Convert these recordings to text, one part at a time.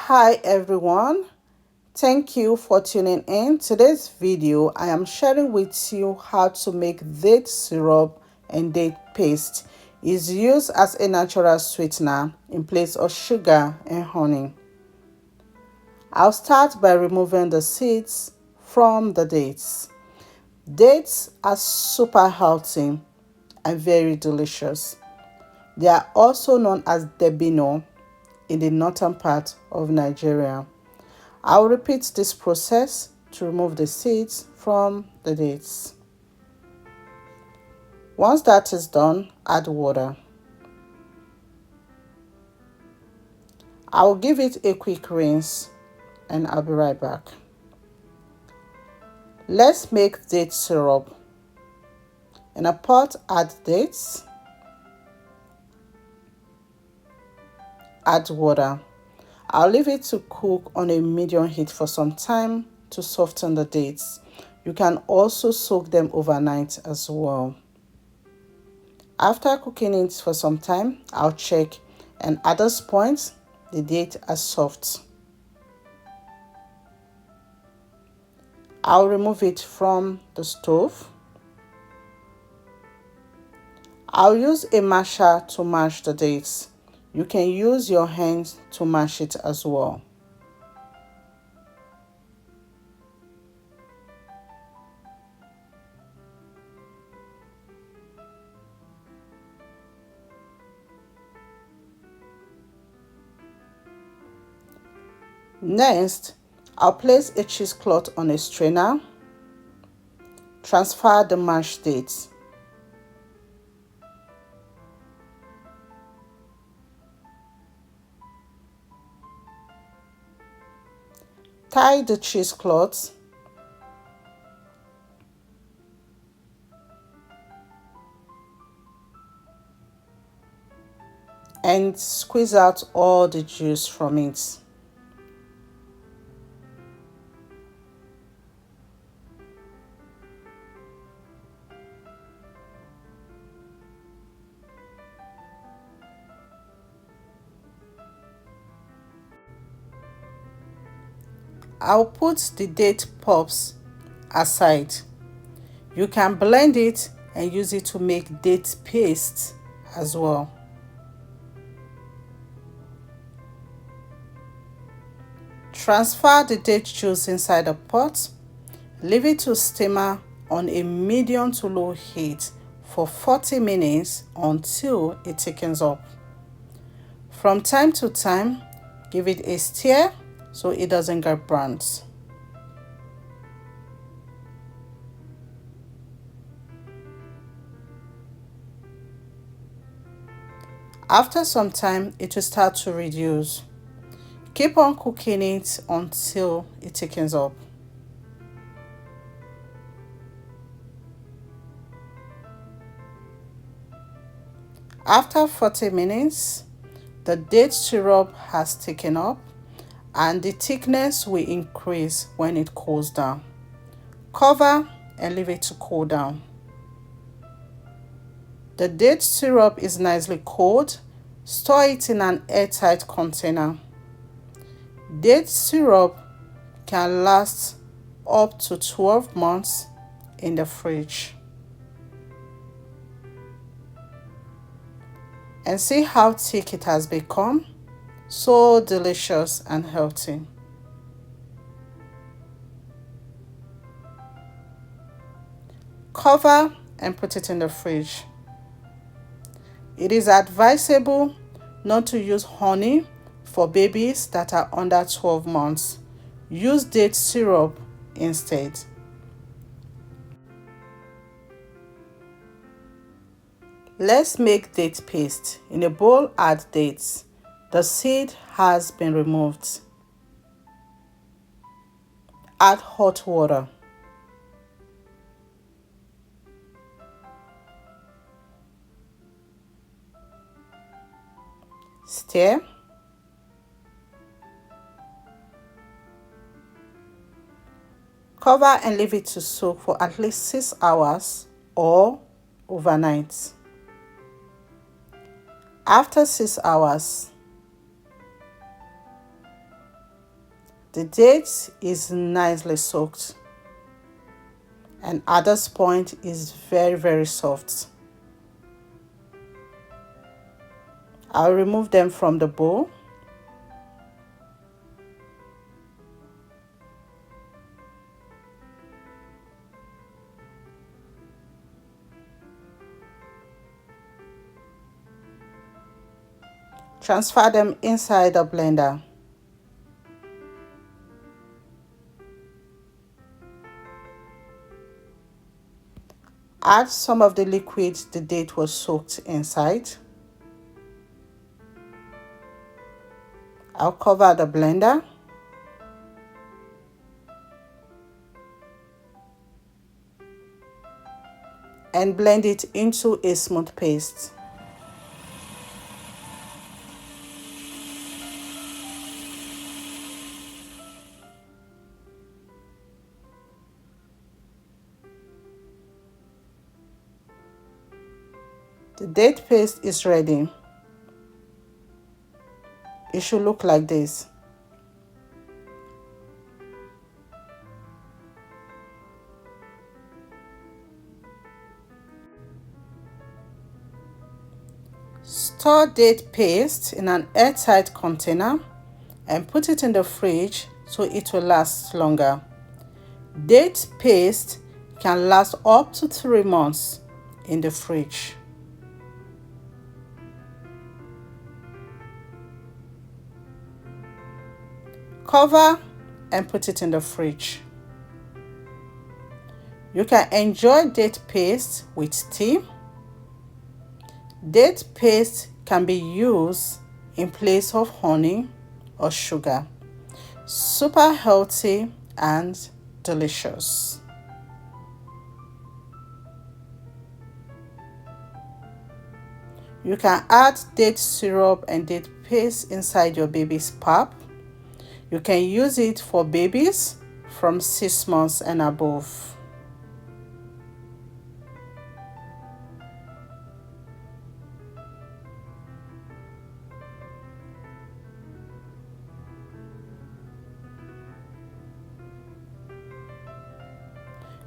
Hi everyone, thank you for tuning in. Today's video I am sharing with you how to make date syrup and date paste. It's used as a natural sweetener in place of sugar and honey. I'll start by removing the seeds from the dates. Dates are super healthy and very delicious. They are also known as debino in the northern part of Nigeria. I'll repeat this process to remove the seeds from the dates. Once that is done, add water. I'll give it a quick rinse and I'll be right back. Let's make date syrup. In a pot, add dates, add water. I'll leave it to cook on a medium heat for some time to soften the dates. You can also soak them overnight as well. After cooking it for some time, I'll check, and at this point, the dates are soft. I'll remove it from the stove. I'll use a masher to mash the dates. You can use your hands to mash it as well. Next, I'll place a cheesecloth on a strainer. Transfer the mashed dates. Tie the cheesecloth. And squeeze out all the juice from it. I'll put the date pulps aside. You can blend it and use it to make date paste as well. Transfer the date juice inside the pot. Leave it to simmer on a medium to low heat for 40 minutes until it thickens up. From time to time, give it a stir so it doesn't get burnt. After some time, it will start to reduce. Keep on cooking it until it thickens up. After 40 minutes, the date syrup has thickened up and the thickness will increase when it cools down. Cover and leave it to cool down. The date syrup is nicely cold. Store it in an airtight container. Date syrup can last up to 12 months in the fridge. And see how thick it has become. So delicious and healthy. Cover and put it in the fridge. It is advisable not to use honey for babies that are under 12 months. Use date syrup instead. Let's make date paste. In a bowl, add dates. The seed has been removed. Add hot water. Stir. Cover and leave it to soak for at least 6 hours or overnight. After 6 hours, The date is nicely soaked, and at this point is very soft. I'll remove them from the bowl. Transfer them inside the blender. Add some of the liquid the date was soaked inside. I'll cover the blender. And blend it into a smooth paste. The date paste is ready. It should look like this. Store date paste in an airtight container and put it in the fridge so it will last longer. Date paste can last up to 3 months in the fridge. Cover and put it in the fridge. You can enjoy date paste with tea. Date paste can be used in place of honey or sugar. Super healthy and delicious. You can add date syrup and date paste inside your baby's pap. You can use it for babies from 6 months and above.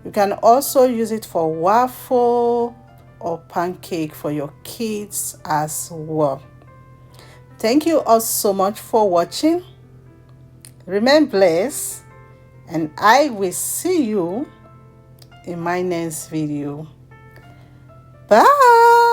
You can also use it for waffle or pancake for your kids as well. Thank you all so much for watching. Remain blessed, and I will see you in my next video. Bye.